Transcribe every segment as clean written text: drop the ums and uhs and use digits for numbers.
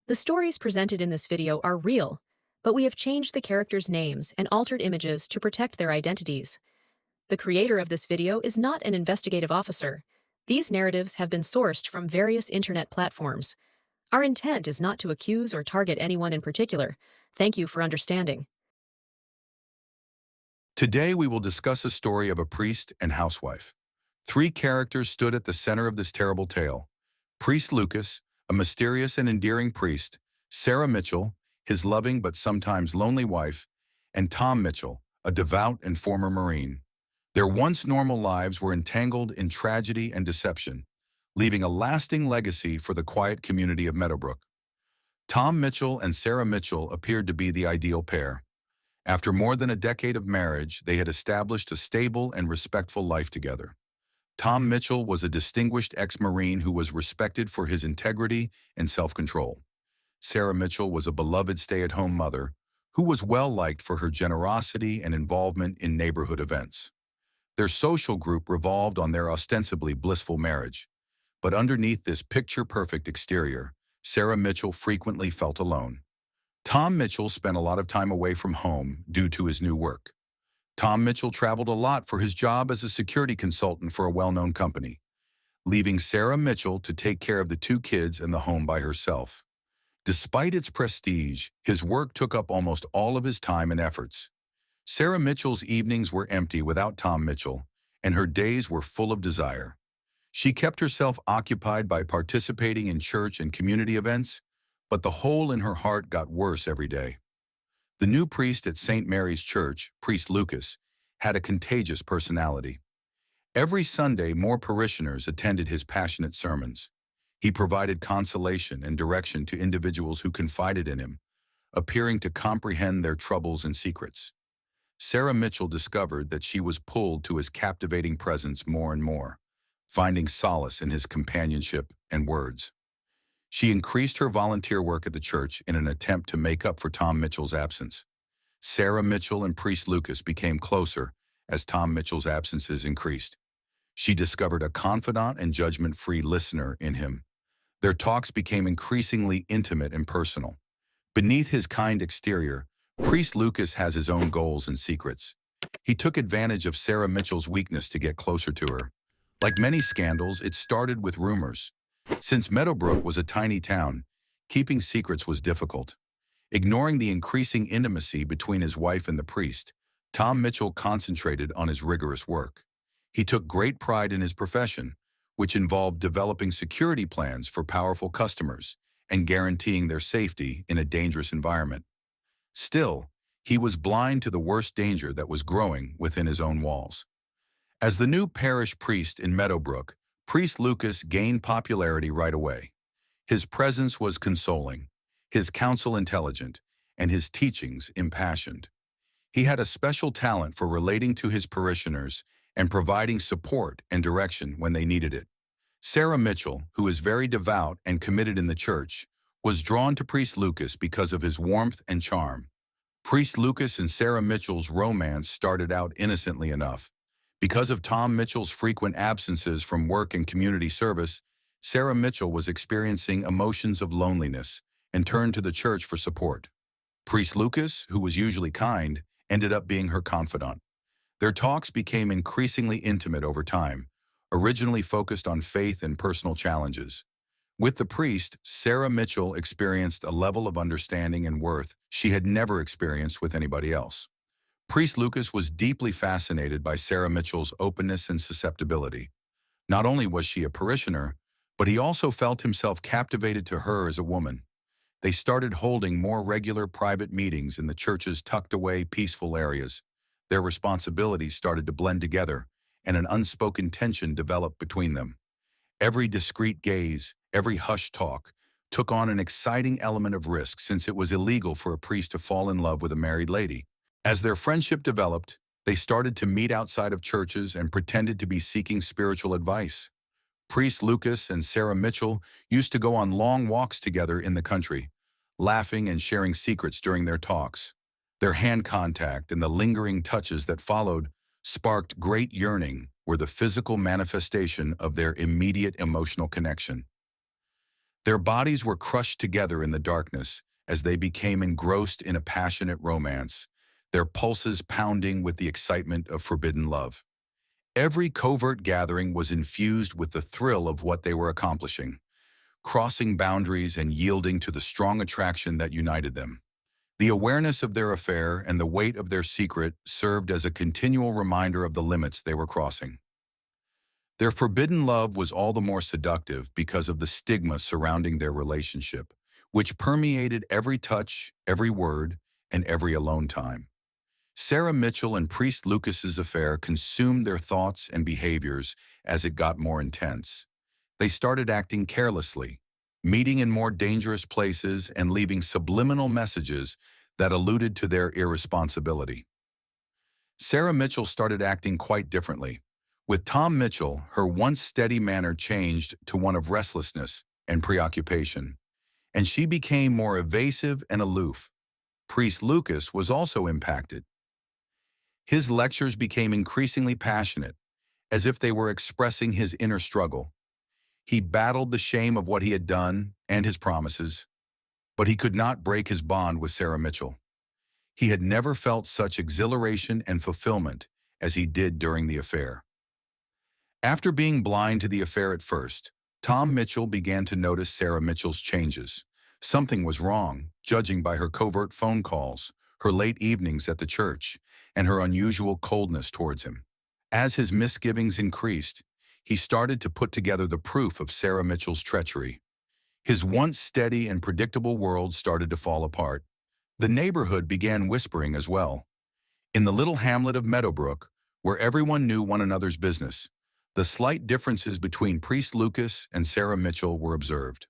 The stories presented in this video are real, but we have changed the characters' names and altered images to protect their identities. The creator of this video is not an investigative officer. These narratives have been sourced from various internet platforms. Our intent is not to accuse or target anyone in particular. Thank you for understanding. Today we will discuss a story of a priest and housewife. Three characters stood at the center of this terrible tale. Priest Lucas, a mysterious and endearing priest, Sarah Mitchell, his loving but sometimes lonely wife, and Tom Mitchell, a devout and former Marine. Their once normal lives were entangled in tragedy and deception, leaving a lasting legacy for the quiet community of Meadowbrook. Tom Mitchell and Sarah Mitchell appeared to be the ideal pair. After more than a decade of marriage, they had established a stable and respectful life together. Tom Mitchell was a distinguished ex-Marine who was respected for his integrity and self-control. Sarah Mitchell was a beloved stay-at-home mother who was well-liked for her generosity and involvement in neighborhood events. Their social group revolved on their ostensibly blissful marriage. But underneath this picture-perfect exterior, Sarah Mitchell frequently felt alone. Tom Mitchell spent a lot of time away from home due to his new work. Tom Mitchell traveled a lot for his job as a security consultant for a well-known company, leaving Sarah Mitchell to take care of the two kids and the home by herself. Despite its prestige, his work took up almost all of his time and efforts. Sarah Mitchell's evenings were empty without Tom Mitchell, and her days were full of desire. She kept herself occupied by participating in church and community events, but the hole in her heart got worse every day. The new priest at St. Mary's Church, Priest Lucas, had a contagious personality. Every Sunday, more parishioners attended his passionate sermons. He provided consolation and direction to individuals who confided in him, appearing to comprehend their troubles and secrets. Sarah Mitchell discovered that she was pulled to his captivating presence more and more, finding solace in his companionship and words. She increased her volunteer work at the church in an attempt to make up for Tom Mitchell's absence. Sarah Mitchell and Priest Lucas became closer as Tom Mitchell's absences increased. She discovered a confidant and judgment-free listener in him. Their talks became increasingly intimate and personal. Beneath his kind exterior, Priest Lucas has his own goals and secrets. He took advantage of Sarah Mitchell's weakness to get closer to her. Like many scandals, it started with rumors. Since Meadowbrook was a tiny town, keeping secrets was difficult. Ignoring the increasing intimacy between his wife and the priest, Tom Mitchell concentrated on his rigorous work. He took great pride in his profession, which involved developing security plans for powerful customers and guaranteeing their safety in a dangerous environment. Still, he was blind to the worst danger that was growing within his own walls. As the new parish priest in Meadowbrook, Priest Lucas gained popularity right away. His presence was consoling, his counsel intelligent, and his teachings impassioned. He had a special talent for relating to his parishioners and providing support and direction when they needed it. Sarah Mitchell, who is very devout and committed in the church, was drawn to Priest Lucas because of his warmth and charm. Priest Lucas and Sarah Mitchell's romance started out innocently enough. Because of Tom Mitchell's frequent absences from work and community service, Sarah Mitchell was experiencing emotions of loneliness and turned to the church for support. Priest Lucas, who was usually kind, ended up being her confidant. Their talks became increasingly intimate over time, originally focused on faith and personal challenges. With the priest, Sarah Mitchell experienced a level of understanding and worth she had never experienced with anybody else. Priest Lucas was deeply fascinated by Sarah Mitchell's openness and susceptibility. Not only was she a parishioner, but he also felt himself captivated to her as a woman. They started holding more regular private meetings in the church's tucked-away, peaceful areas. Their responsibilities started to blend together, and an unspoken tension developed between them. Every discreet gaze, every hushed talk, took on an exciting element of risk since it was illegal for a priest to fall in love with a married lady. As their friendship developed, they started to meet outside of churches and pretended to be seeking spiritual advice. Priest Lucas and Sarah Mitchell used to go on long walks together in the country, laughing and sharing secrets during their talks. Their hand contact and the lingering touches that followed sparked great yearning, were the physical manifestation of their immediate emotional connection. Their bodies were crushed together in the darkness as they became engrossed in a passionate romance, their pulses pounding with the excitement of forbidden love. Every covert gathering was infused with the thrill of what they were accomplishing, crossing boundaries and yielding to the strong attraction that united them. The awareness of their affair and the weight of their secret served as a continual reminder of the limits they were crossing. Their forbidden love was all the more seductive because of the stigma surrounding their relationship, which permeated every touch, every word, and every alone time. Sarah Mitchell and Priest Lucas's affair consumed their thoughts and behaviors as it got more intense. They started acting carelessly, meeting in more dangerous places and leaving subliminal messages that alluded to their irresponsibility. Sarah Mitchell started acting quite differently. With Tom Mitchell, her once steady manner changed to one of restlessness and preoccupation, and she became more evasive and aloof. Priest Lucas was also impacted. His lectures became increasingly passionate, as if they were expressing his inner struggle. He battled the shame of what he had done and his promises, but he could not break his bond with Sarah Mitchell. He had never felt such exhilaration and fulfillment as he did during the affair. After being blind to the affair at first, Tom Mitchell began to notice Sarah Mitchell's changes. Something was wrong, judging by her covert phone calls, her late evenings at the church, and her unusual coldness towards him. As his misgivings increased, he started to put together the proof of Sarah Mitchell's treachery. His once steady and predictable world started to fall apart. The neighborhood began whispering as well. In the little hamlet of Meadowbrook, where everyone knew one another's business, the slight differences between Priest Lucas and Sarah Mitchell were observed.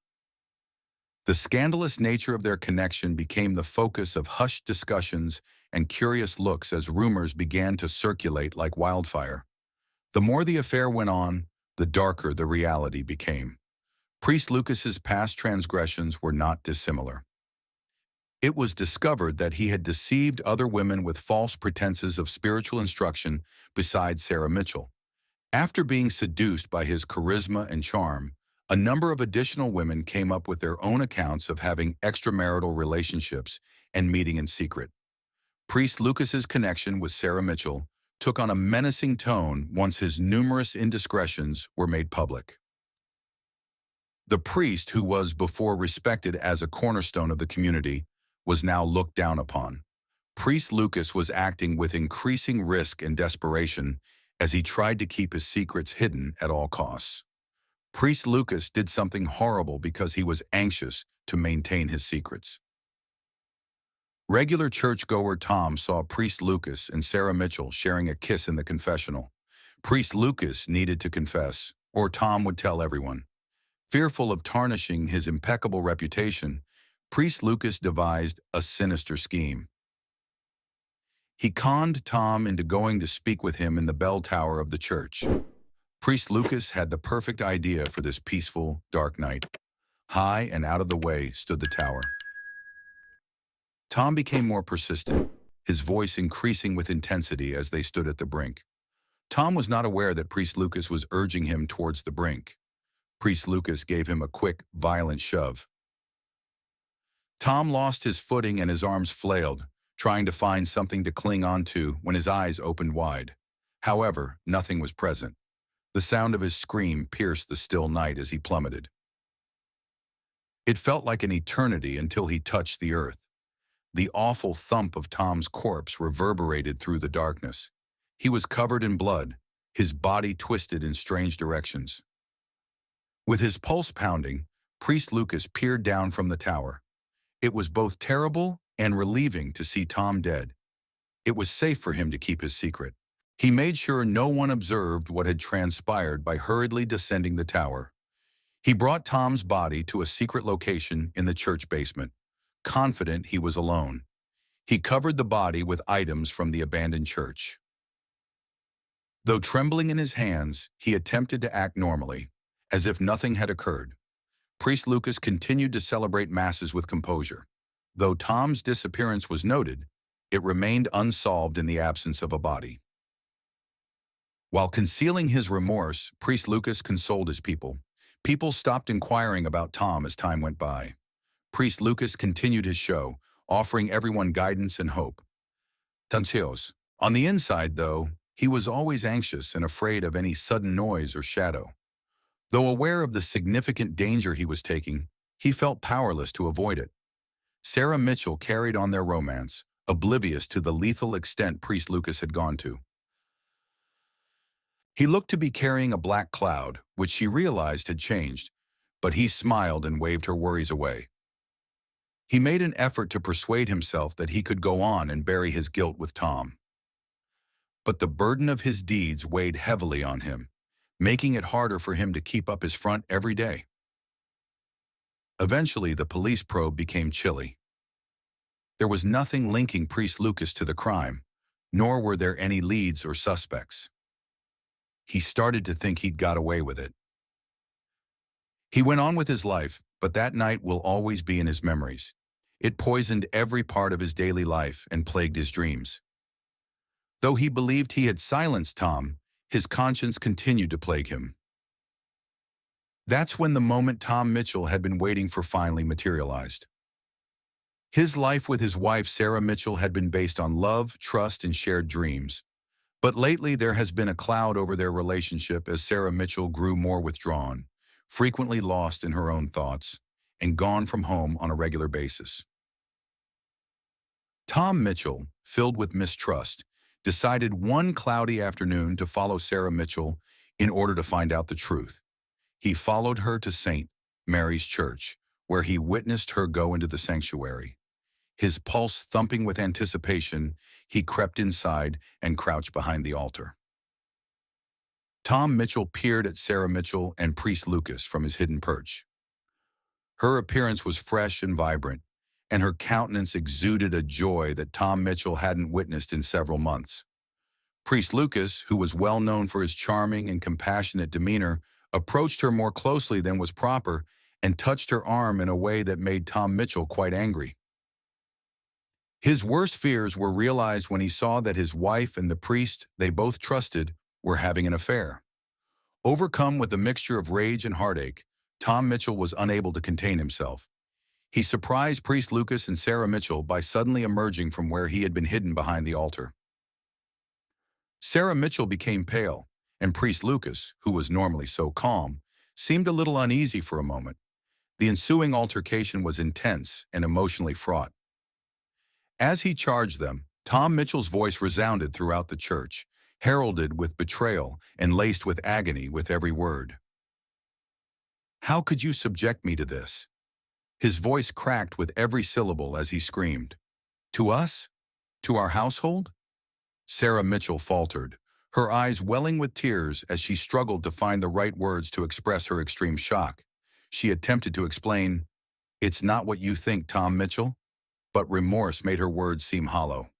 The scandalous nature of their connection became the focus of hushed discussions and curious looks as rumors began to circulate like wildfire. The more the affair went on, the darker the reality became. Priest Lucas's past transgressions were not dissimilar. It was discovered that he had deceived other women with false pretenses of spiritual instruction besides Sarah Mitchell. After being seduced by his charisma and charm, a number of additional women came up with their own accounts of having extramarital relationships and meeting in secret. Priest Lucas's connection with Sarah Mitchell took on a menacing tone once his numerous indiscretions were made public. The priest, who was before respected as a cornerstone of the community, was now looked down upon. Priest Lucas was acting with increasing risk and desperation as he tried to keep his secrets hidden at all costs. Priest Lucas did something horrible because he was anxious to maintain his secrets. Regular churchgoer Tom saw Priest Lucas and Sarah Mitchell sharing a kiss in the confessional. Priest Lucas needed to confess, or Tom would tell everyone. Fearful of tarnishing his impeccable reputation, Priest Lucas devised a sinister scheme. He conned Tom into going to speak with him in the bell tower of the church. Priest Lucas had the perfect idea for this peaceful, dark night. High and out of the way stood the tower. Tom became more persistent, his voice increasing with intensity as they stood at the brink. Tom was not aware that Priest Lucas was urging him towards the brink. Priest Lucas gave him a quick, violent shove. Tom lost his footing and his arms flailed, trying to find something to cling onto when his eyes opened wide. However, nothing was present. The sound of his scream pierced the still night as he plummeted. It felt like an eternity until he touched the earth. The awful thump of Tom's corpse reverberated through the darkness. He was covered in blood, his body twisted in strange directions. With his pulse pounding, Priest Lucas peered down from the tower. It was both terrible and relieving to see Tom dead. It was safe for him to keep his secret. He made sure no one observed what had transpired by hurriedly descending the tower. He brought Tom's body to a secret location in the church basement, confident he was alone. He covered the body with items from the abandoned church. Though trembling in his hands, he attempted to act normally, as if nothing had occurred. Priest Lucas continued to celebrate masses with composure. Though Tom's disappearance was noted, it remained unsolved in the absence of a body. While concealing his remorse, Priest Lucas consoled his people. People stopped inquiring about Tom as time went by. Priest Lucas continued his show, offering everyone guidance and hope. Tancios. On the inside, though, he was always anxious and afraid of any sudden noise or shadow. Though aware of the significant danger he was taking, he felt powerless to avoid it. Sarah Mitchell carried on their romance, oblivious to the lethal extent Priest Lucas had gone to. He looked to be carrying a black cloud, which she realized had changed, but he smiled and waved her worries away. He made an effort to persuade himself that he could go on and bury his guilt with Tom. But the burden of his deeds weighed heavily on him, making it harder for him to keep up his front every day. Eventually, the police probe became chilly. There was nothing linking Priest Lucas to the crime, nor were there any leads or suspects. He started to think he'd got away with it. He went on with his life, but that night will always be in his memories. It poisoned every part of his daily life and plagued his dreams. Though he believed he had silenced Tom, his conscience continued to plague him. That's when the moment Tom Mitchell had been waiting for finally materialized. His life with his wife Sarah Mitchell had been based on love, trust, and shared dreams. But lately there has been a cloud over their relationship as Sarah Mitchell grew more withdrawn, frequently lost in her own thoughts, and gone from home on a regular basis. Tom Mitchell, filled with mistrust, decided one cloudy afternoon to follow Sarah Mitchell in order to find out the truth. He followed her to St. Mary's Church, where he witnessed her go into the sanctuary. His pulse thumping with anticipation, he crept inside and crouched behind the altar. Tom Mitchell peered at Sarah Mitchell and Priest Lucas from his hidden perch. Her appearance was fresh and vibrant, and her countenance exuded a joy that Tom Mitchell hadn't witnessed in several months. Priest Lucas, who was well known for his charming and compassionate demeanor, approached her more closely than was proper and touched her arm in a way that made Tom Mitchell quite angry. His worst fears were realized when he saw that his wife and the priest they both trusted were having an affair. Overcome with a mixture of rage and heartache, Tom Mitchell was unable to contain himself. He surprised Priest Lucas and Sarah Mitchell by suddenly emerging from where he had been hidden behind the altar. Sarah Mitchell became pale, and Priest Lucas, who was normally so calm, seemed a little uneasy for a moment. The ensuing altercation was intense and emotionally fraught. As he charged them, Tom Mitchell's voice resounded throughout the church, heralded with betrayal and laced with agony with every word. "How could you subject me to this?" His voice cracked with every syllable as he screamed. "To us? To our household?" Sarah Mitchell faltered, her eyes welling with tears as she struggled to find the right words to express her extreme shock. She attempted to explain, "It's not what you think, Tom Mitchell," but remorse made her words seem hollow.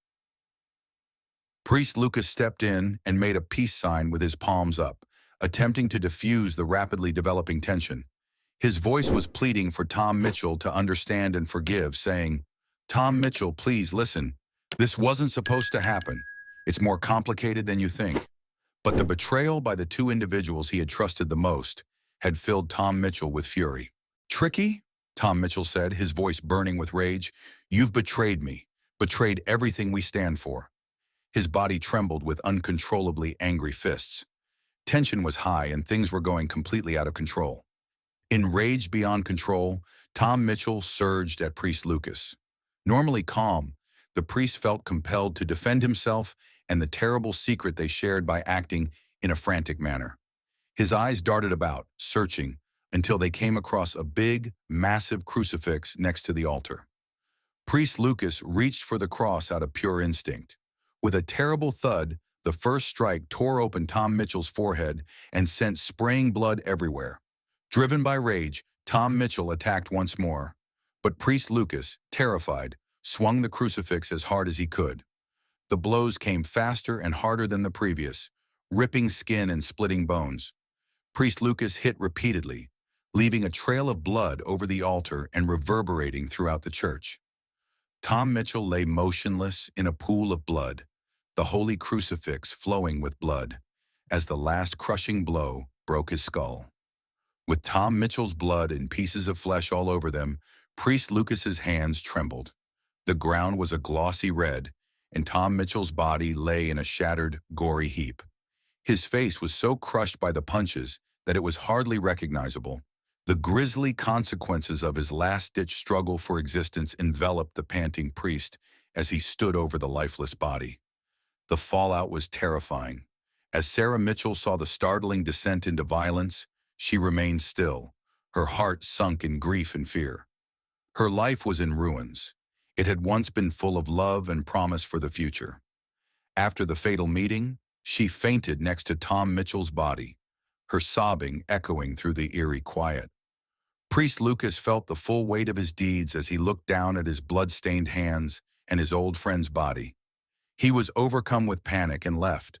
Priest Lucas stepped in and made a peace sign with his palms up, attempting to diffuse the rapidly developing tension. His voice was pleading for Tom Mitchell to understand and forgive, saying, "Tom Mitchell, please listen. This wasn't supposed to happen. It's more complicated than you think." But the betrayal by the two individuals he had trusted the most had filled Tom Mitchell with fury. "Tricky?" Tom Mitchell said, his voice burning with rage. "You've betrayed me, betrayed everything we stand for." His body trembled with uncontrollably angry fists. Tension was high and things were going completely out of control. Enraged beyond control, Tom Mitchell surged at Priest Lucas. Normally calm, the priest felt compelled to defend himself and the terrible secret they shared by acting in a frantic manner. His eyes darted about, searching, until they came across a big, massive crucifix next to the altar. Priest Lucas reached for the cross out of pure instinct. With a terrible thud, the first strike tore open Tom Mitchell's forehead and sent spraying blood everywhere. Driven by rage, Tom Mitchell attacked once more. But Priest Lucas, terrified, swung the crucifix as hard as he could. The blows came faster and harder than the previous, ripping skin and splitting bones. Priest Lucas hit repeatedly, leaving a trail of blood over the altar and reverberating throughout the church. Tom Mitchell lay motionless in a pool of blood, the holy crucifix flowing with blood, as the last crushing blow broke his skull. With Tom Mitchell's blood and pieces of flesh all over them, Priest Lucas's hands trembled. The ground was a glossy red, and Tom Mitchell's body lay in a shattered, gory heap. His face was so crushed by the punches that it was hardly recognizable. The grisly consequences of his last-ditch struggle for existence enveloped the panting priest as he stood over the lifeless body. The fallout was terrifying. As Sarah Mitchell saw the startling descent into violence, she remained still, her heart sunk in grief and fear. Her life was in ruins. It had once been full of love and promise for the future. After the fatal meeting, she fainted next to Tom Mitchell's body, her sobbing echoing through the eerie quiet. Priest Lucas felt the full weight of his deeds as he looked down at his blood-stained hands and his old friend's body. He was overcome with panic and left,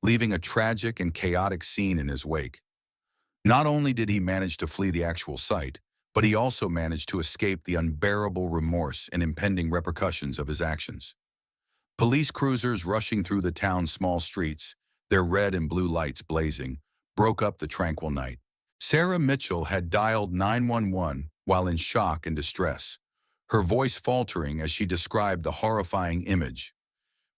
leaving a tragic and chaotic scene in his wake. Not only did he manage to flee the actual site, but he also managed to escape the unbearable remorse and impending repercussions of his actions. Police cruisers rushing through the town's small streets, their red and blue lights blazing, broke up the tranquil night. Sarah Mitchell had dialed 911 while in shock and distress, her voice faltering as she described the horrifying image.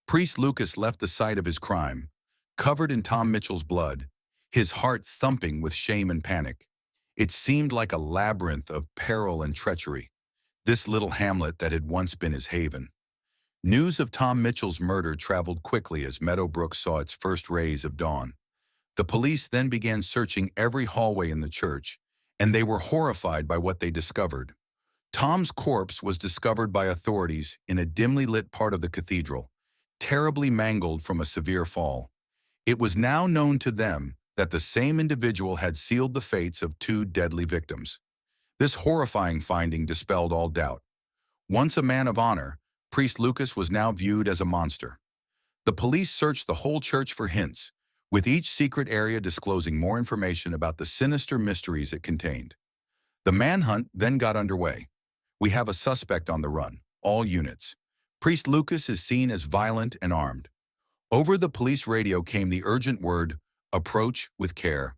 Priest Lucas left the site of his crime, covered in Tom Mitchell's blood, his heart thumping with shame and panic. It seemed like a labyrinth of peril and treachery, this little hamlet that had once been his haven. News of Tom Mitchell's murder traveled quickly as Meadowbrook saw its first rays of dawn. The police then began searching every hallway in the church, and they were horrified by what they discovered. Tom's corpse was discovered by authorities in a dimly lit part of the cathedral, terribly mangled from a severe fall. It was now known to them that the same individual had sealed the fates of two deadly victims. This horrifying finding dispelled all doubt. Once a man of honor, Priest Lucas was now viewed as a monster. The police searched the whole church for hints, with each secret area disclosing more information about the sinister mysteries it contained. The manhunt then got underway. We have a suspect on the run, all units. Priest Lucas is seen as violent and armed. Over the police radio came the urgent word, "Approach with care."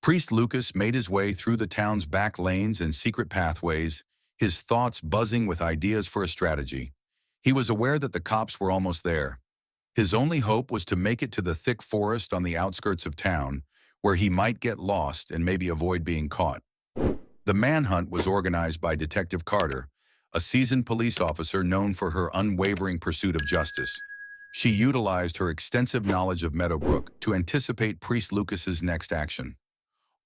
Priest Lucas made his way through the town's back lanes and secret pathways, his thoughts buzzing with ideas for a strategy. He was aware that the cops were almost there. His only hope was to make it to the thick forest on the outskirts of town, where he might get lost and maybe avoid being caught. The manhunt was organized by Detective Carter, a seasoned police officer known for her unwavering pursuit of justice. She utilized her extensive knowledge of Meadowbrook to anticipate Priest Lucas's next action.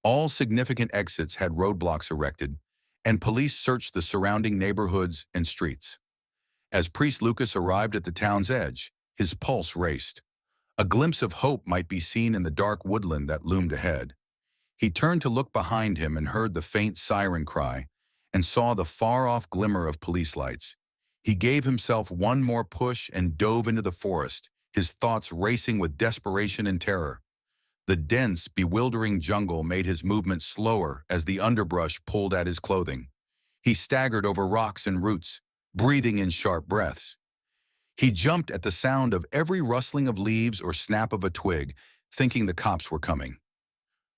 All significant exits had roadblocks erected, and police searched the surrounding neighborhoods and streets. As Priest Lucas arrived at the town's edge, his pulse raced. A glimpse of hope might be seen in the dark woodland that loomed ahead. He turned to look behind him and heard the faint siren cry and saw the far-off glimmer of police lights. He gave himself one more push and dove into the forest, his thoughts racing with desperation and terror. The dense, bewildering jungle made his movements slower as the underbrush pulled at his clothing. He staggered over rocks and roots, breathing in sharp breaths. He jumped at the sound of every rustling of leaves or snap of a twig, thinking the cops were coming.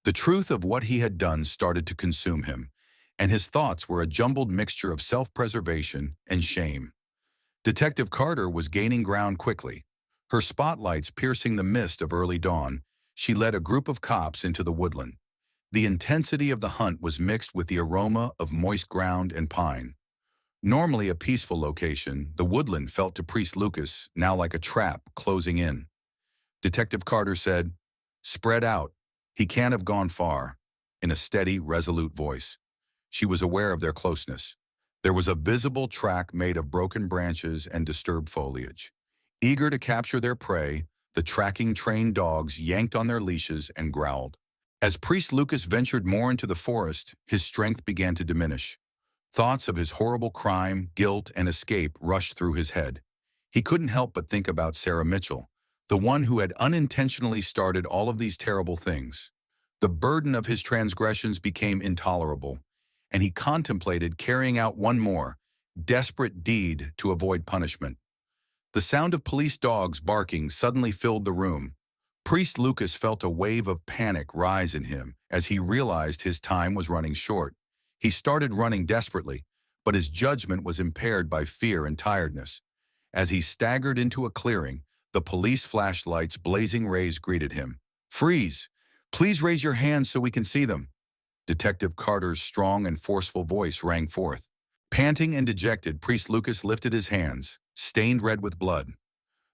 The truth of what he had done started to consume him, and his thoughts were a jumbled mixture of self-preservation and shame. Detective Carter was gaining ground quickly. Her spotlights piercing the mist of early dawn, she led a group of cops into the woodland. The intensity of the hunt was mixed with the aroma of moist ground and pine. Normally a peaceful location, the woodland felt to Priest Lucas now like a trap closing in. Detective Carter said, "Spread out. He can't have gone far," in a steady, resolute voice. She was aware of their closeness. There was a visible track made of broken branches and disturbed foliage. Eager to capture their prey, the tracking trained dogs yanked on their leashes and growled. As Priest Lucas ventured more into the forest, his strength began to diminish. Thoughts of his horrible crime, guilt, and escape rushed through his head. He couldn't help but think about Sarah Mitchell, the one who had unintentionally started all of these terrible things. The burden of his transgressions became intolerable, and he contemplated carrying out one more, desperate deed to avoid punishment. The sound of police dogs barking suddenly filled the room. Priest Lucas felt a wave of panic rise in him As he realized his time was running short, he started running desperately, but his judgment was impaired by fear and tiredness. As he staggered into a clearing, the police flashlights' blazing rays greeted him. "Freeze! Please raise your hands so we can see them." Detective Carter's strong and forceful voice rang forth. Panting and dejected, Priest Lucas lifted his hands, stained red with blood.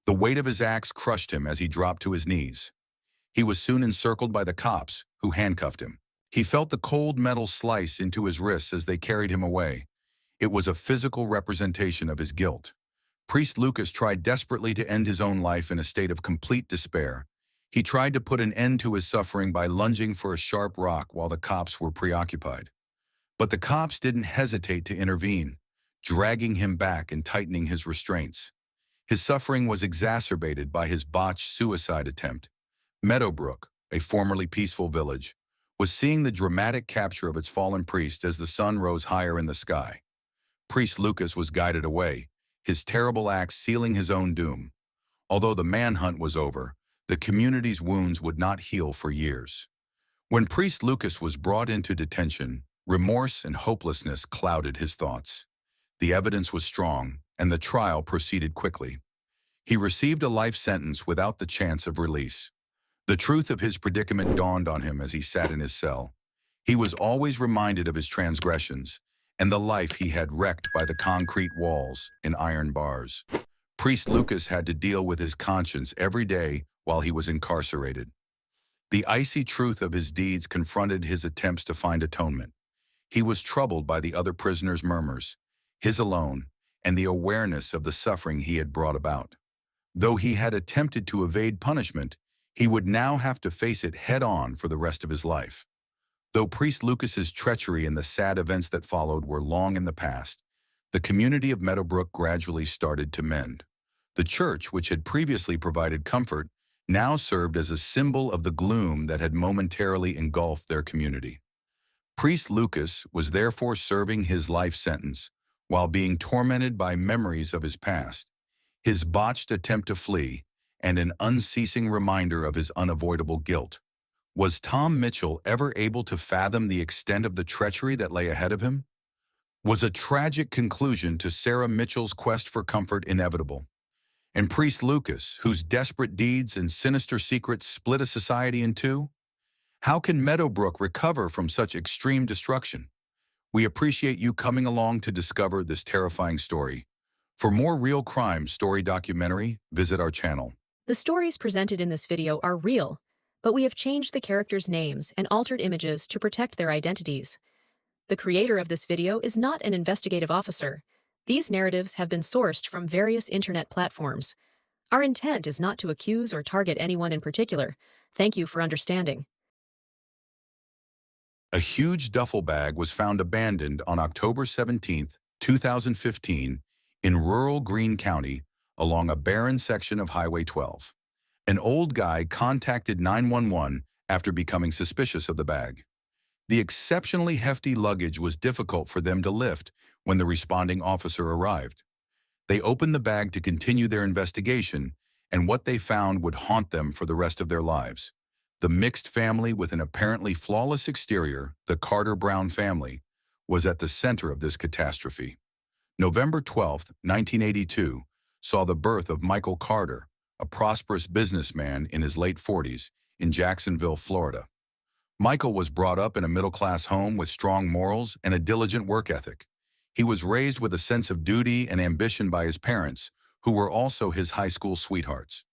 The weight of his axe crushed him as he dropped to his knees. He was soon encircled by the cops, who handcuffed him. He felt the cold metal slice into his wrists as they carried him away. It was a physical representation of his guilt. Priest Lucas tried desperately to end his own life in a state of complete despair. He tried to put an end to his suffering by lunging for a sharp rock while the cops were preoccupied. But the cops didn't hesitate to intervene, dragging him back and tightening his restraints. His suffering was exacerbated by his botched suicide attempt. Meadowbrook, a formerly peaceful village, was seeing the dramatic capture of its fallen priest as the sun rose higher in the sky. Priest Lucas was guided away, his terrible axe sealing his own doom. Although the manhunt was over, the community's wounds would not heal for years. When Priest Lucas was brought into detention, remorse and hopelessness clouded his thoughts. The evidence was strong, and the trial proceeded quickly. He received a life sentence without the chance of release. The truth of his predicament dawned on him as he sat in his cell. He was always reminded of his transgressions and the life he had wrecked by the concrete walls and iron bars. Priest Lucas had to deal with his conscience every day while he was incarcerated. The icy truth of his deeds confronted his attempts to find atonement. He was troubled by the other prisoners' murmurs, his alone, and the awareness of the suffering he had brought about. Though he had attempted to evade punishment, he would now have to face it head-on for the rest of his life. Though Priest Lucas's treachery and the sad events that followed were long in the past, the community of Meadowbrook gradually started to mend. The church, which had previously provided comfort, now served as a symbol of the gloom that had momentarily engulfed their community. Priest Lucas was therefore serving his life sentence while being tormented by memories of his past, his botched attempt to flee, and an unceasing reminder of his unavoidable guilt. Was Tom Mitchell ever able to fathom the extent of the treachery that lay ahead of him? Was a tragic conclusion to Sarah Mitchell's quest for comfort inevitable? And Priest Lucas, whose desperate deeds and sinister secrets split a society in two? How can Meadowbrook recover from such extreme destruction? We appreciate you coming along to discover this terrifying story. For more real crime story documentary, visit our channel. The stories presented in this video are real, but we have changed the characters' names and altered images to protect their identities. The creator of this video is not an investigative officer. These narratives have been sourced from various internet platforms. Our intent is not to accuse or target anyone in particular. Thank you for understanding. A huge duffel bag was found abandoned on October 17, 2015, in rural Greene County, along a barren section of Highway 12. An old guy contacted 911 after becoming suspicious of the bag. The exceptionally hefty luggage was difficult for them to lift when the responding officer arrived. They opened the bag to continue their investigation, and what they found would haunt them for the rest of their lives. The mixed family with an apparently flawless exterior, the Carter Brown family, was at the center of this catastrophe. November 12, 1982, saw the birth of Michael Carter, a prosperous businessman in his late 40s in Jacksonville, Florida. Michael was brought up in a middle-class home with strong morals and a diligent work ethic. He was raised with a sense of duty and ambition by his parents, who were also his high school sweethearts.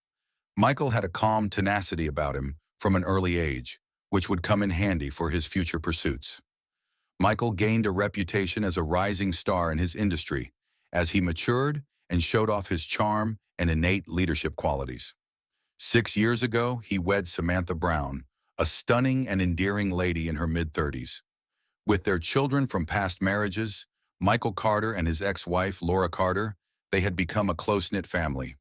Michael had a calm tenacity about him from an early age, which would come in handy for his future pursuits. Michael gained a reputation as a rising star in his industry as he matured and showed off his charm and innate leadership qualities. 6 years ago, he wed Samantha Brown, a stunning and endearing lady in her mid-30s. With their children from past marriages, Michael Carter and his ex-wife, Laura Carter, they had become a close-knit family.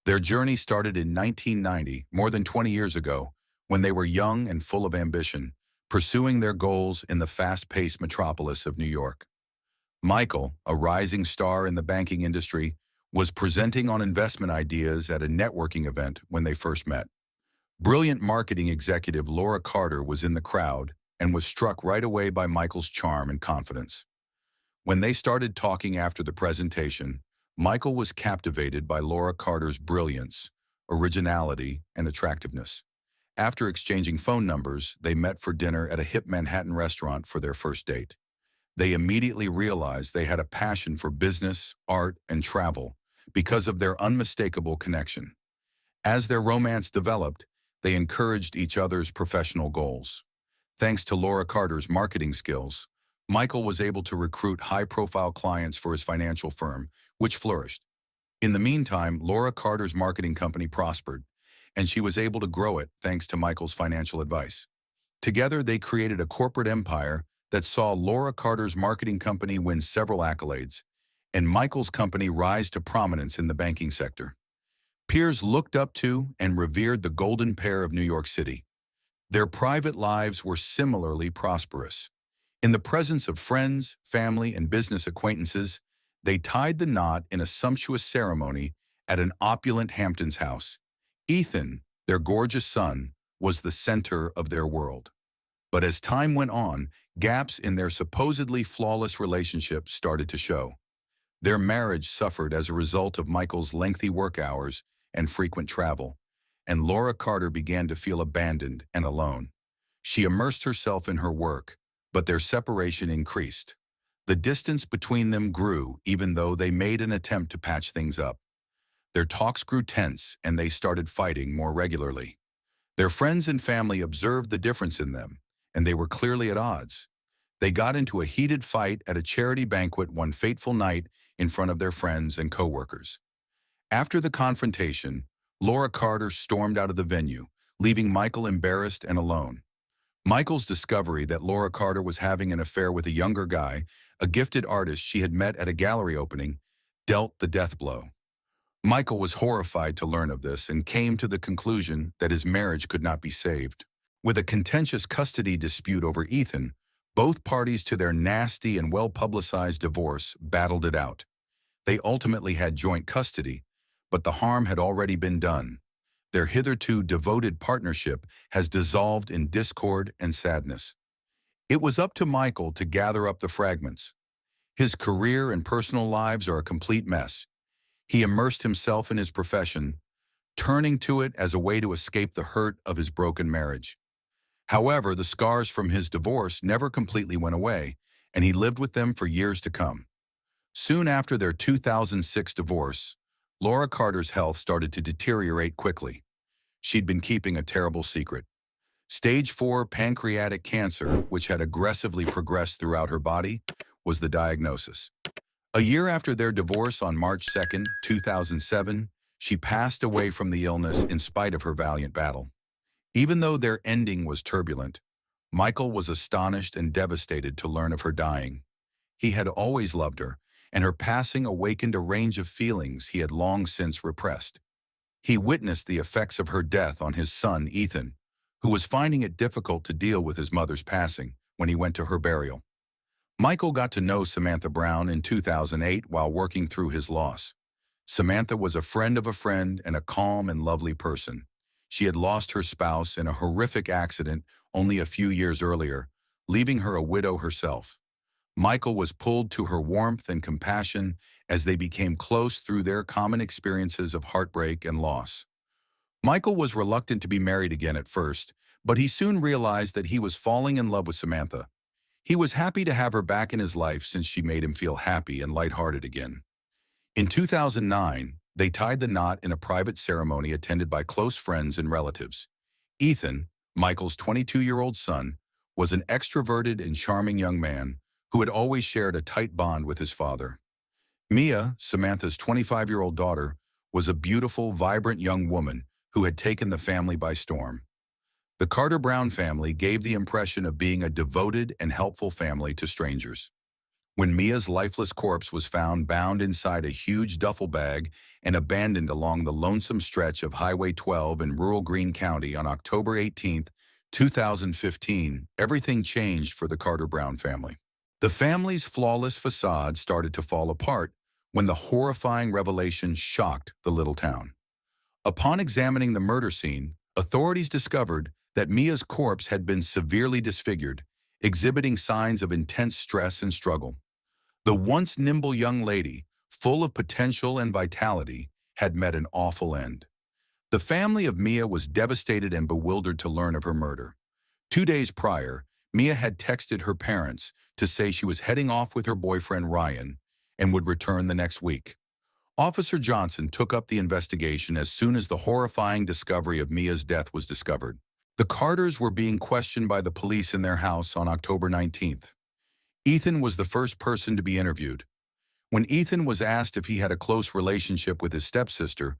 Their journey started in 1990, more than 20 years ago, when they were young and full of ambition, pursuing their goals in the fast-paced metropolis of New York. Michael, a rising star in the banking industry, was presenting on investment ideas at a networking event when they first met. Brilliant marketing executive Laura Carter was in the crowd, and was struck right away by Michael's charm and confidence. When they started talking after the presentation, Michael was captivated by Laura Carter's brilliance, originality, and attractiveness. After exchanging phone numbers, they met for dinner at a hip Manhattan restaurant for their first date. They immediately realized they had a passion for business, art, and travel because of their unmistakable connection. As their romance developed, they encouraged each other's professional goals. Thanks to Laura Carter's marketing skills, Michael was able to recruit high-profile clients for his financial firm, which flourished. In the meantime, Laura Carter's marketing company prospered, and she was able to grow it thanks to Michael's financial advice. Together, they created a corporate empire that saw Laura Carter's marketing company win several accolades, and Michael's company rise to prominence in the banking sector. Peers looked up to and revered the golden pair of New York City. Their private lives were similarly prosperous. In the presence of friends, family, and business acquaintances, they tied the knot in a sumptuous ceremony at an opulent Hamptons house. Ethan, their gorgeous son, was the center of their world. But as time went on, gaps in their supposedly flawless relationship started to show. Their marriage suffered as a result of Michael's lengthy work hours and frequent travel, and Laura Carter began to feel abandoned and alone. She immersed herself in her work, but their separation increased. The distance between them grew even though they made an attempt to patch things up. Their talks grew tense and they started fighting more regularly. Their friends and family observed the difference in them, and they were clearly at odds. They got into a heated fight at a charity banquet one fateful night in front of their friends and coworkers. After the confrontation, Laura Carter stormed out of the venue, leaving Michael embarrassed and alone. Michael's discovery that Laura Carter was having an affair with a younger guy, a gifted artist she had met at a gallery opening, dealt the death blow. Michael was horrified to learn of this and came to the conclusion that his marriage could not be saved. With a contentious custody dispute over Ethan, both parties to their nasty and well-publicized divorce battled it out. They ultimately had joint custody, but the harm had already been done. Their hitherto devoted partnership has dissolved in discord and sadness. It was up to Michael to gather up the fragments. His career and personal lives are a complete mess. He immersed himself in his profession, turning to it as a way to escape the hurt of his broken marriage. However, the scars from his divorce never completely went away, and he lived with them for years to come. Soon after their 2006 divorce, Laura Carter's health started to deteriorate quickly. She'd been keeping a terrible secret. Stage 4 pancreatic cancer, which had aggressively progressed throughout her body, was the diagnosis. A year after their divorce on March 2, 2007, she passed away from the illness in spite of her valiant battle. Even though their ending was turbulent, Michael was astonished and devastated to learn of her dying. He had always loved her, and her passing awakened a range of feelings he had long since repressed. He witnessed the effects of her death on his son, Ethan, who was finding it difficult to deal with his mother's passing when he went to her burial. Michael got to know Samantha Brown in 2008 while working through his loss. Samantha was a friend of a friend and a calm and lovely person. She had lost her spouse in a horrific accident only a few years earlier, leaving her a widow herself. Michael was pulled to her warmth and compassion as they became close through their common experiences of heartbreak and loss. Michael was reluctant to be married again at first, but he soon realized that he was falling in love with Samantha. He was happy to have her back in his life since she made him feel happy and lighthearted again. In 2009, they tied the knot in a private ceremony attended by close friends and relatives. Ethan, Michael's 22-year-old son, was an extroverted and charming young man who had always shared a tight bond with his father. Mia, Samantha's 25-year-old daughter, was a beautiful, vibrant young woman who had taken the family by storm. The Carter Brown family gave the impression of being a devoted and helpful family to strangers. When Mia's lifeless corpse was found bound inside a huge duffel bag and abandoned along the lonesome stretch of Highway 12 in rural Greene County on October 18, 2015, everything changed for the Carter Brown family. The family's flawless facade started to fall apart when the horrifying revelation shocked the little town. Upon examining the murder scene, authorities discovered that Mia's corpse had been severely disfigured exhibiting signs of intense stress and struggle. The once nimble young lady, full of potential and vitality, had met an awful end. The family of Mia was devastated and bewildered to learn of her murder. 2 days prior, Mia had texted her parents to say she was heading off with her boyfriend Ryan and would return the next week. Officer Johnson took up the investigation as soon as the horrifying discovery of Mia's death was discovered. The Carters were being questioned by the police in their house on October 19th. Ethan was the first person to be interviewed. When Ethan was asked if he had a close relationship with his stepsister,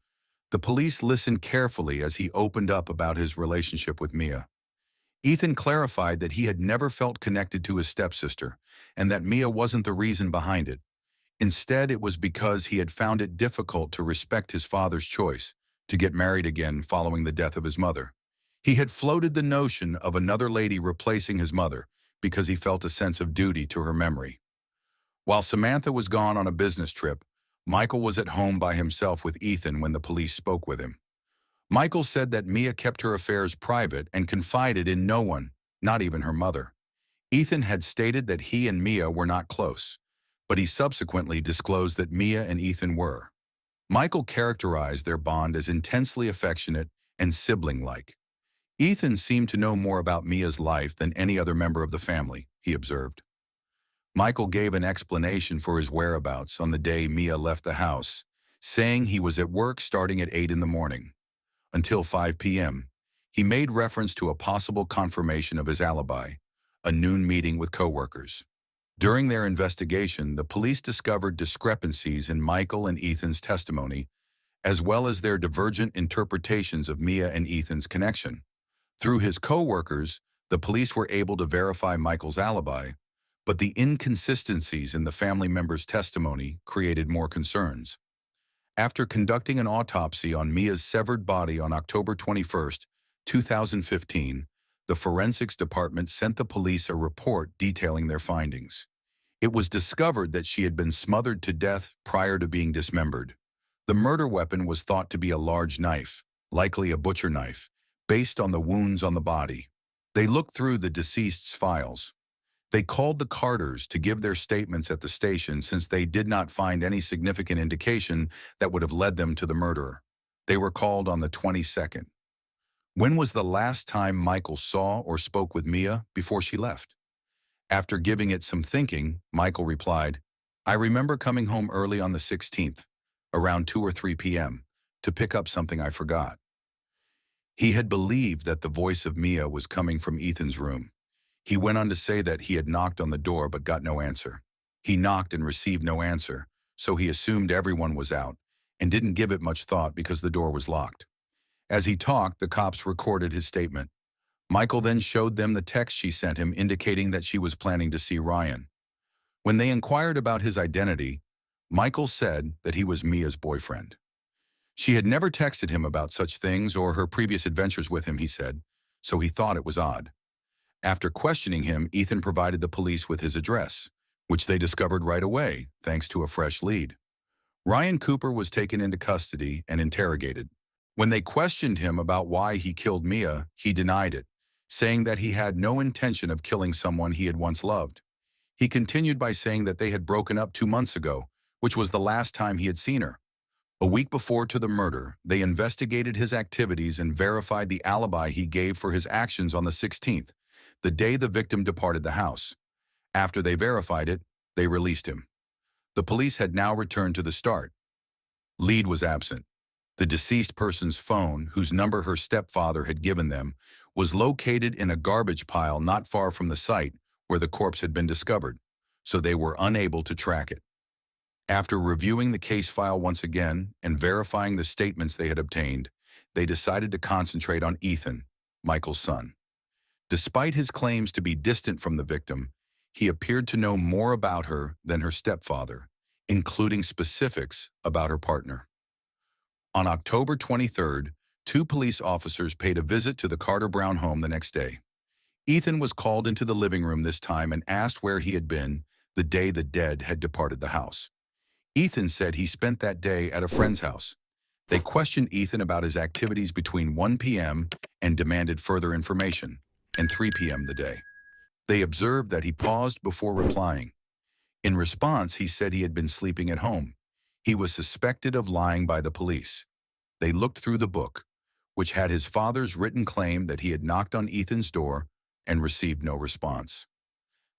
the police listened carefully as he opened up about his relationship with Mia. Ethan clarified that he had never felt connected to his stepsister and that Mia wasn't the reason behind it. Instead, it was because he had found it difficult to respect his father's choice to get married again following the death of his mother. He had floated the notion of another lady replacing his mother because he felt a sense of duty to her memory. While Samantha was gone on a business trip, Michael was at home by himself with Ethan when the police spoke with him. Michael said that Mia kept her affairs private and confided in no one, not even her mother. Ethan had stated that he and Mia were not close, but he subsequently disclosed that Mia and Ethan were. Michael characterized their bond as intensely affectionate and sibling-like. Ethan seemed to know more about Mia's life than any other member of the family, he observed. Michael gave an explanation for his whereabouts on the day Mia left the house, saying he was at work starting at 8 in the morning. Until 5 p.m., he made reference to a possible confirmation of his alibi, a noon meeting with coworkers. During their investigation, the police discovered discrepancies in Michael and Ethan's testimony, as well as their divergent interpretations of Mia and Ethan's connection. Through his coworkers, the police were able to verify Michael's alibi, but the inconsistencies in the family members' testimony created more concerns. After conducting an autopsy on Mia's severed body on October 21, 2015, the forensics department sent the police a report detailing their findings. It was discovered that she had been smothered to death prior to being dismembered. The murder weapon was thought to be a large knife, likely a butcher knife, based on the wounds on the body. They looked through the deceased's files. They called the Carters to give their statements at the station since they did not find any significant indication that would have led them to the murderer. They were called on the 22nd. When was the last time Michael saw or spoke with Mia before she left? After giving it some thinking, Michael replied, "I remember coming home early on the 16th, around 2 or 3 p.m., to pick up something I forgot." He had believed that the voice of Mia was coming from Ethan's room. He went on to say that he had knocked on the door but got no answer. He knocked and received no answer, so he assumed everyone was out and didn't give it much thought because the door was locked. As he talked, the cops recorded his statement. Michael then showed them the text she sent him indicating that she was planning to see Ryan. When they inquired about his identity, Michael said that he was Mia's boyfriend. She had never texted him about such things or her previous adventures with him, he said, so he thought it was odd. After questioning him, Ethan provided the police with his address, which they discovered right away, thanks to a fresh lead. Ryan Cooper was taken into custody and interrogated. When they questioned him about why he killed Mia, he denied it, saying that he had no intention of killing someone he had once loved. He continued by saying that they had broken up 2 months ago, which was the last time he had seen her. A week before to the murder, they investigated his activities and verified the alibi he gave for his actions on the 16th, the day the victim departed the house. After they verified it, they released him. The police had now returned to the start. Lead was absent. The deceased person's phone, whose number her stepfather had given them, was located in a garbage pile not far from the site where the corpse had been discovered, so they were unable to track it. After reviewing the case file once again and verifying the statements they had obtained, they decided to concentrate on Ethan, Michael's son. Despite his claims to be distant from the victim, he appeared to know more about her than her stepfather, including specifics about her partner. On October 23rd, 2 police officers paid a visit to the Carter Brown home the next day. Ethan was called into the living room this time and asked where he had been the day the dead had departed the house. Ethan said he spent that day at a friend's house. They questioned Ethan about his activities between 1 p.m. and demanded further information, and 3 p.m. the day. They observed that he paused before replying. In response, he said he had been sleeping at home. He was suspected of lying by the police. They looked through the book, which had his father's written claim that he had knocked on Ethan's door and received no response.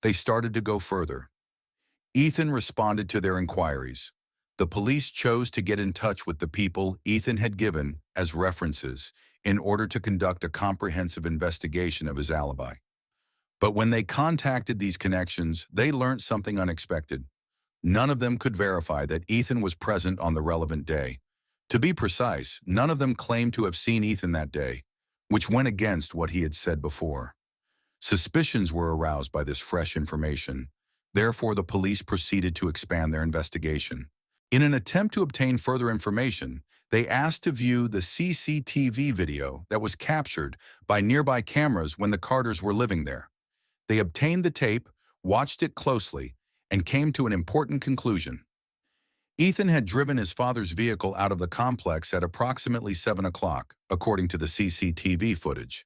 They started to go further. Ethan responded to their inquiries. The police chose to get in touch with the people Ethan had given as references in order to conduct a comprehensive investigation of his alibi. But when they contacted these connections, they learned something unexpected. None of them could verify that Ethan was present on the relevant day. To be precise, none of them claimed to have seen Ethan that day, which went against what he had said before. Suspicions were aroused by this fresh information. Therefore, the police proceeded to expand their investigation. In an attempt to obtain further information, they asked to view the CCTV video that was captured by nearby cameras when the Carters were living there. They obtained the tape, watched it closely, and came to an important conclusion. Ethan had driven his father's vehicle out of the complex at approximately 7 o'clock, according to the CCTV footage.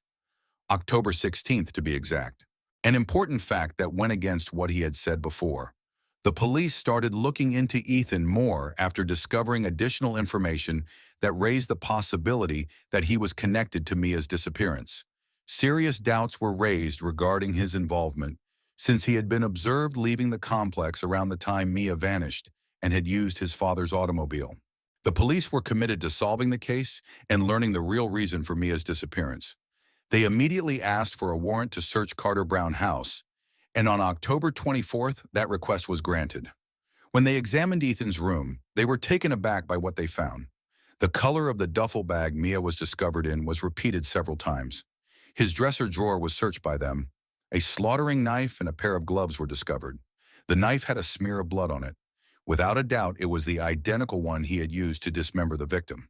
October 16th to be exact. An important fact that went against what he had said before. The police started looking into Ethan more after discovering additional information that raised the possibility that he was connected to Mia's disappearance. Serious doubts were raised regarding his involvement, since he had been observed leaving the complex around the time Mia vanished and had used his father's automobile. The police were committed to solving the case and learning the real reason for Mia's disappearance. They immediately asked for a warrant to search Carter Brown House, and on October 24th, that request was granted. When they examined Ethan's room, they were taken aback by what they found. The color of the duffel bag Mia was discovered in was repeated several times. His dresser drawer was searched by them. A slaughtering knife and a pair of gloves were discovered. The knife had a smear of blood on it. Without a doubt, it was the identical one he had used to dismember the victim.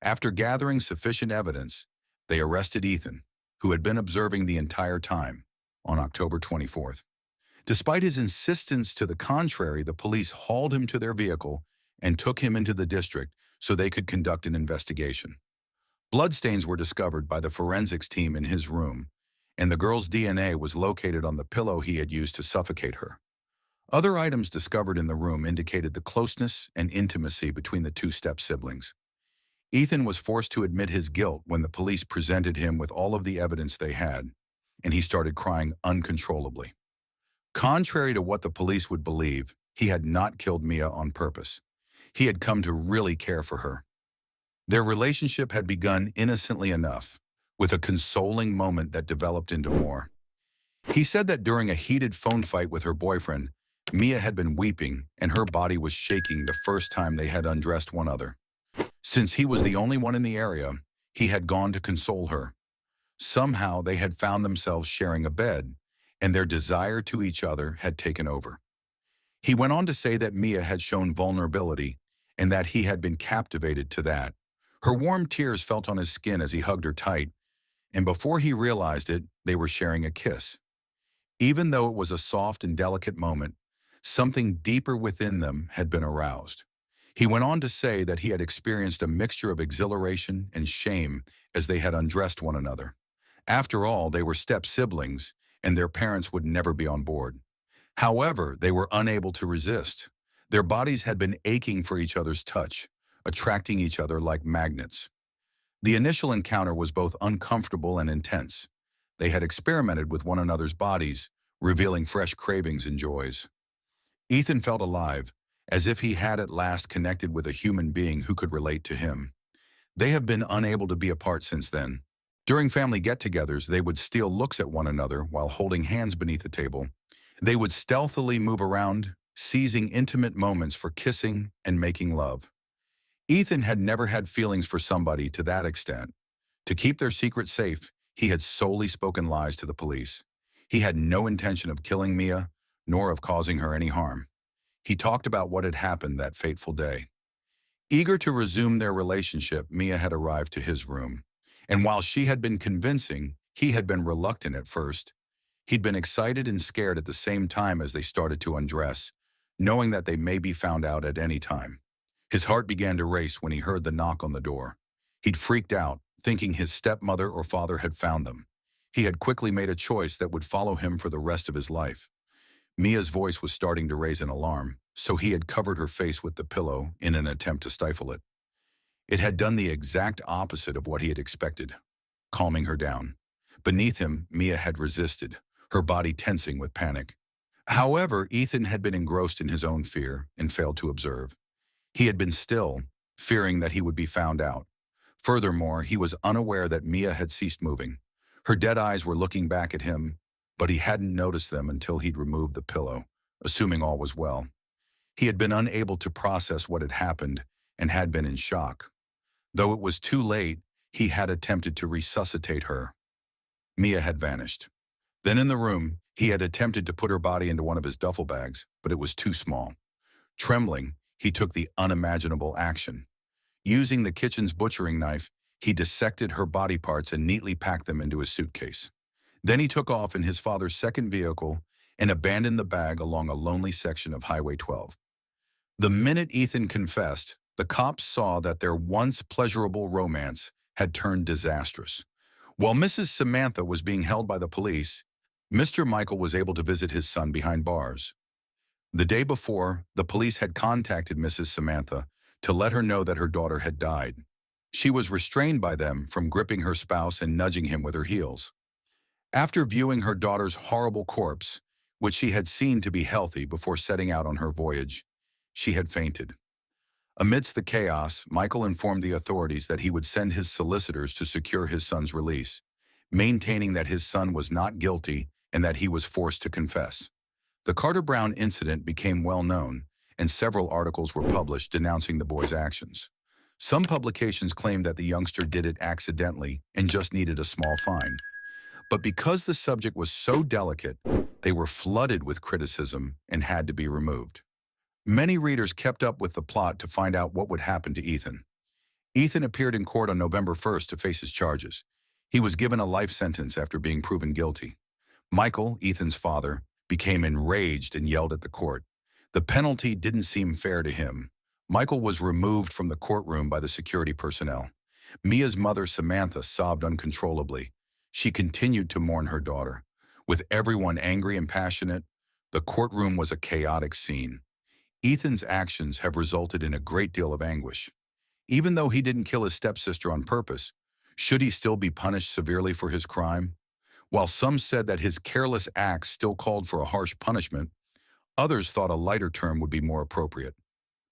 After gathering sufficient evidence, they arrested Ethan, who had been observing the entire time, on October 24th. Despite his insistence to the contrary, the police hauled him to their vehicle and took him into the district so they could conduct an investigation. Bloodstains were discovered by the forensics team in his room, and the girl's DNA was located on the pillow he had used to suffocate her. Other items discovered in the room indicated the closeness and intimacy between the two step-siblings. Ethan was forced to admit his guilt when the police presented him with all of the evidence they had, and he started crying uncontrollably. Contrary to what the police would believe, he had not killed Mia on purpose. He had come to really care for her. Their relationship had begun innocently enough, with a consoling moment that developed into more. He said that during a heated phone fight with her boyfriend, Mia had been weeping and her body was shaking the first time they had undressed one another. Since he was the only one in the area, he had gone to console her. Somehow they had found themselves sharing a bed, and their desire to each other had taken over. He went on to say that Mia had shown vulnerability and that he had been captivated to that. Her warm tears felt on his skin as he hugged her tight, and before he realized it, they were sharing a kiss. Even though it was a soft and delicate moment, something deeper within them had been aroused. He went on to say that he had experienced a mixture of exhilaration and shame as they had undressed one another. After all, they were step-siblings, and their parents would never be on board. However, they were unable to resist. Their bodies had been aching for each other's touch, attracting each other like magnets. The initial encounter was both uncomfortable and intense. They had experimented with one another's bodies, revealing fresh cravings and joys. Ethan felt alive, as if he had at last connected with a human being who could relate to him. They have been unable to be apart since then. During family get-togethers, they would steal looks at one another while holding hands beneath the table. They would stealthily move around, seizing intimate moments for kissing and making love. Ethan had never had feelings for somebody to that extent. To keep their secret safe, he had solely spoken lies to the police. He had no intention of killing Mia, nor of causing her any harm. He talked about what had happened that fateful day. Eager to resume their relationship, Mia had arrived to his room. And while she had been convincing, he had been reluctant at first. He'd been excited and scared at the same time as they started to undress, knowing that they may be found out at any time. His heart began to race when he heard the knock on the door. He'd freaked out, thinking his stepmother or father had found them. He had quickly made a choice that would follow him for the rest of his life. Mia's voice was starting to raise an alarm, so he had covered her face with the pillow in an attempt to stifle it. It had done the exact opposite of what he had expected, calming her down. Beneath him, Mia had resisted, her body tensing with panic. However, Ethan had been engrossed in his own fear and failed to observe. He had been still, fearing that he would be found out. Furthermore, he was unaware that Mia had ceased moving. Her dead eyes were looking back at him, but he hadn't noticed them until he'd removed the pillow, assuming all was well. He had been unable to process what had happened and had been in shock. Though it was too late, he had attempted to resuscitate her. Mia had vanished. Then in the room, he had attempted to put her body into one of his duffel bags, but it was too small. Trembling, he took the unimaginable action. Using the kitchen's butchering knife, he dissected her body parts and neatly packed them into his suitcase. Then he took off in his father's second vehicle and abandoned the bag along a lonely section of Highway 12. The minute Ethan confessed, the cops saw that their once pleasurable romance had turned disastrous. While Mrs. Samantha was being held by the police, Mr. Michael was able to visit his son behind bars. The day before, the police had contacted Mrs. Samantha to let her know that her daughter had died. She was restrained by them from gripping her spouse and nudging him with her heels. After viewing her daughter's horrible corpse, which she had seen to be healthy before setting out on her voyage, she had fainted. Amidst the chaos, Michael informed the authorities that he would send his solicitors to secure his son's release, maintaining that his son was not guilty and that he was forced to confess. The Carter Brown incident became well known, and several articles were published denouncing the boy's actions. Some publications claimed that the youngster did it accidentally and just needed a small fine. But because the subject was so delicate, they were flooded with criticism and had to be removed. Many readers kept up with the plot to find out what would happen to Ethan. Ethan appeared in court on November 1st to face his charges. He was given a life sentence after being proven guilty. Michael, Ethan's father, became enraged and yelled at the court. The penalty didn't seem fair to him. Michael was removed from the courtroom by the security personnel. Mia's mother, Samantha, sobbed uncontrollably. She continued to mourn her daughter. With everyone angry and passionate, the courtroom was a chaotic scene. Ethan's actions have resulted in a great deal of anguish. Even though he didn't kill his stepsister on purpose, should he still be punished severely for his crime? While some said that his careless acts still called for a harsh punishment, others thought a lighter term would be more appropriate.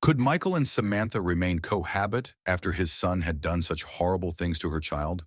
Could Michael and Samantha remain cohabit after his son had done such horrible things to her child?